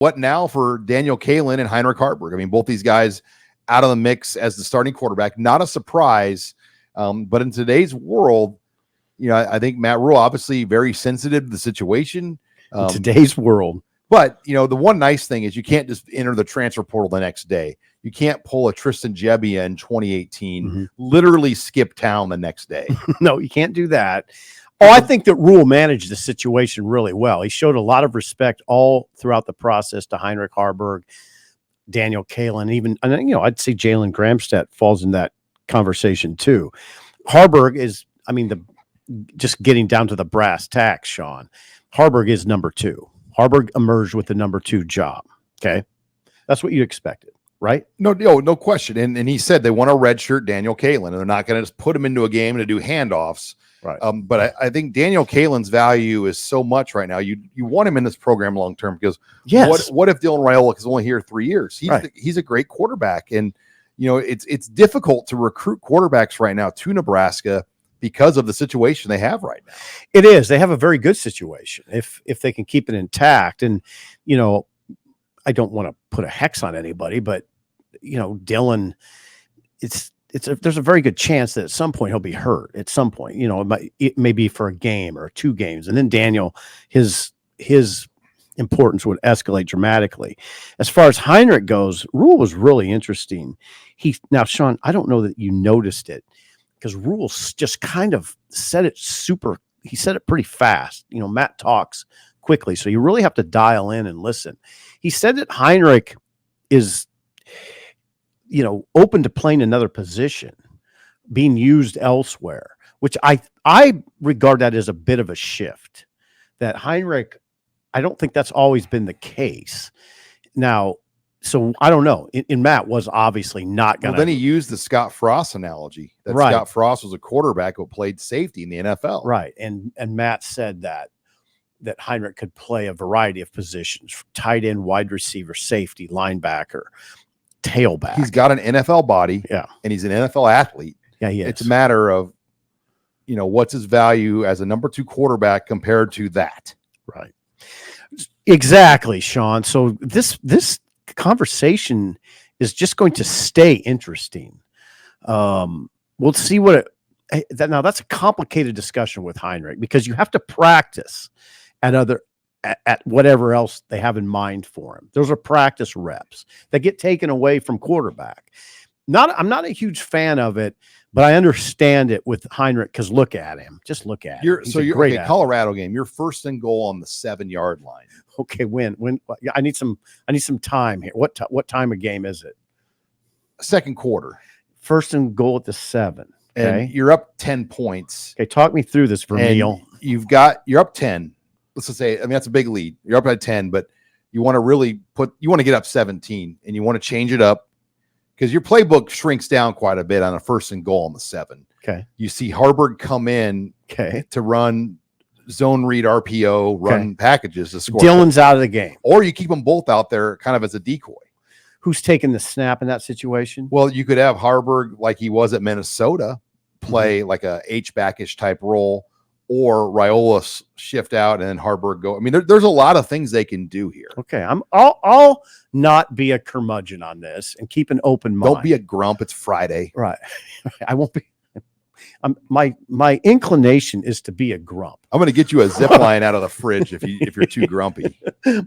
what now for Daniel Kaelin and Heinrich Haarberg? I mean, both these guys out of the mix as the starting quarterback. Not a surprise, but in today's world, I think Matt Rule obviously very sensitive to the situation. In today's world. But, the one nice thing is you can't just enter the transfer portal the next day. You can't pull a Tristan Gebbia in 2018, literally skip town the next day. No, you can't do that. Oh, I think that Rule managed the situation really well. He showed a lot of respect all throughout the process to Heinrich Haarberg, Daniel Kaelin, even, I'd say Jalen Gramstedt falls in that conversation too. Haarberg is, just getting down to the brass tacks, Sean. Haarberg is number 2. Haarberg emerged with the number 2 job. Okay. That's what you expected, right? No question. And he said they want to redshirt Daniel Kaelin, and they're not going to just put him into a game to do handoffs. Right. But I think Daniel Kaelin's value is so much right now. You want him in this program long term because what if Dylan Raiola is only here 3 years? He's a great quarterback, and it's difficult to recruit quarterbacks right now to Nebraska because of the situation they have right now. It is. They have a very good situation if they can keep it intact. And I don't want to put a hex on anybody, but Dylan, there's a very good chance that at some point he'll be hurt. At some point, it may be for a game or 2 games, and then Daniel, his importance would escalate dramatically. As far as Heinrich goes, Rule was really interesting. Now, Sean, I don't know that you noticed it because Rule just kind of said it he said it pretty fast. Matt talks quickly, so you really have to dial in and listen. He said that Heinrich is open to playing another position, being used elsewhere, which I regard that as a bit of a shift. That Heinrich, I don't think that's always been the case. Now, so I don't know. And Matt was obviously not going to. Well, then he used the Scott Frost analogy. That right. Scott Frost was a quarterback who played safety in the NFL. Right. And Matt said that Heinrich could play a variety of positions: tight end, wide receiver, safety, linebacker, tailback. He's got an NFL body, and he's an NFL athlete. Yeah, he is. It's a matter of, what's his value as a number 2 quarterback compared to that. Right. Exactly, Sean. So this conversation is just going to stay interesting. We'll see now that's a complicated discussion with Heinrich because you have to practice at whatever else they have in mind for him. Those are practice reps that get taken away from quarterback. I'm not a huge fan of it, but I understand it with Heinrich because look at him. Just look at him. You're great. Colorado game. You're first and goal on the 7-yard line. Okay, when I need some time here. What time of game is it? Second quarter. First and goal at the 7. Okay, and you're up 10 points. Okay, talk me through this, Vermeil. You're up 10. Let's just say, that's a big lead. You're up at 10, but you want to get up 17, and you want to change it up because your playbook shrinks down quite a bit on a first and goal on the 7. Okay. You see Haarberg come in to run zone read RPO, run packages to score. Dylan's out of the game. Or you keep them both out there kind of as a decoy. Who's taking the snap in that situation? Well, you could have Haarberg, like he was at Minnesota, play like a H-backish type role, or Raiola shift out and then Haarberg go. There's a lot of things they can do here. Okay, I'll not be a curmudgeon on this and keep an open mind. Don't be a grump. It's Friday, right? I won't be. My inclination is to be a grump. I'm going to get you a zip line out of the fridge if you're too grumpy.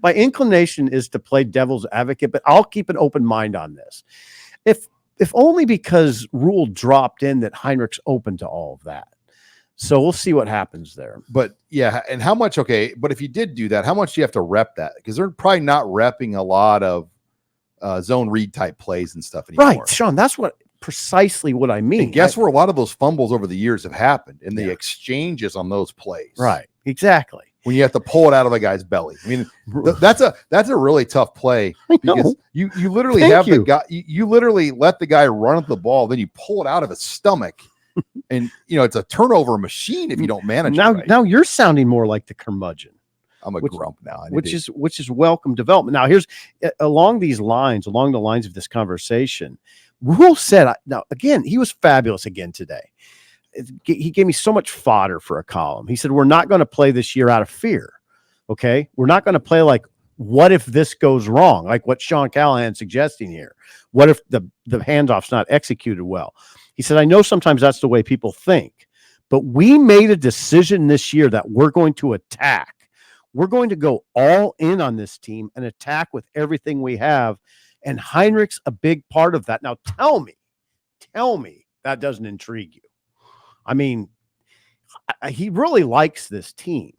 My inclination is to play devil's advocate, but I'll keep an open mind on this. If only because Rule dropped in that Heinrich's open to all of that. So we'll see what happens there. But yeah, and how much? Okay, but if you did do that, how much do you have to rep that? Because they're probably not repping a lot of zone read type plays and stuff anymore. Right, Sean. That's precisely what I mean. And guess where a lot of those fumbles over the years have happened in the exchanges on those plays. Right. Exactly. When you have to pull it out of a guy's belly. That's a really tough play because you literally the guy. You literally let the guy run at the ball, then you pull it out of his stomach. And it's a turnover machine if you don't manage it right. Now you're sounding more like the curmudgeon. I'm a grump now. Which is welcome development. Now here's along the lines of this conversation. Rule said, now again, he was fabulous again today. He gave me so much fodder for a column. He said, we're not going to play this year out of fear. Okay. We're not going to play like what if this goes wrong? Like what Sean Callahan's suggesting here. What if the handoff's not executed well? He said, I know sometimes that's the way people think, but we made a decision this year that we're going to attack. We're going to go all in on this team and attack with everything we have. And Heinrich's a big part of that. Now tell me that doesn't intrigue you. I mean, he really likes this team.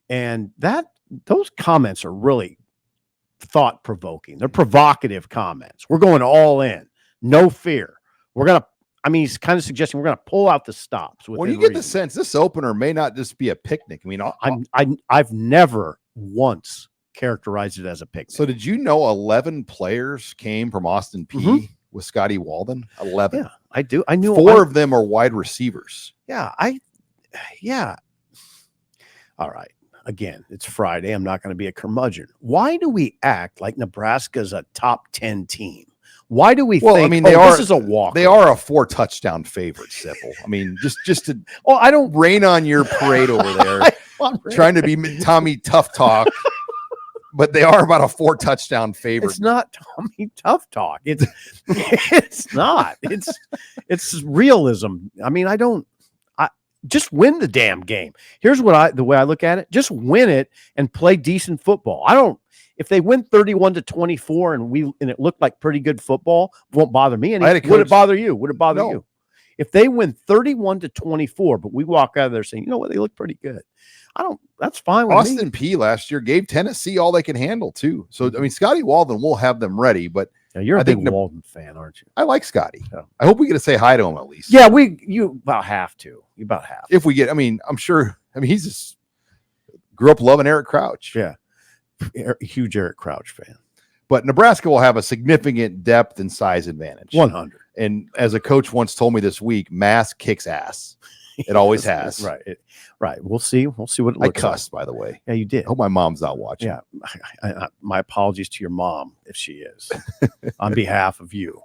And those comments are really thought-provoking. They're provocative comments. We're going all in. No fear. He's kind of suggesting we're going to pull out the stops. When you get the sense this opener may not just be a picnic. I mean, I've never once characterized it as a picnic. So did you know 11 players came from Austin P with Scotty Walden? 11. Yeah, I do. I knew 4 of them are wide receivers. Yeah. All right. Again, it's Friday. I'm not going to be a curmudgeon. Why do we act like Nebraska's a top 10 team? Why do we think this is a walk? They are a 4-touchdown favorite, Sipple. I mean, just to I don't rain on your parade over there, trying to be Tommy Tough Talk, but they are about a 4-touchdown favorite. It's not Tommy Tough Talk. It's not. It's realism. I mean, just win the damn game. Here's the way I look at it. Just win it and play decent football. If they win 31-24 and it looked like pretty good football, won't bother me. And would it bother you? Would it bother you? If they win 31-24, but we walk out of there saying, you know what, they look pretty good. That's fine with me. Austin P last year gave Tennessee all they can handle too. So, I mean, Scotty Walden will have them ready, but you're a big Walden fan, aren't you? I like Scotty. Yeah. I hope we get to say hi to him at least. Yeah, you about have to. You about have to. If we get, I'm sure, he's just grew up loving Eric Crouch. Yeah. Huge Eric Crouch fan. But Nebraska will have a significant depth and size advantage. 100. And as a coach once told me this week, mass kicks ass. It always has. Right. Right. We'll see. We'll see what it looks like. I cussed, by the way. Yeah, you did. I hope my mom's not watching. Yeah. My apologies to your mom if she is on behalf of you.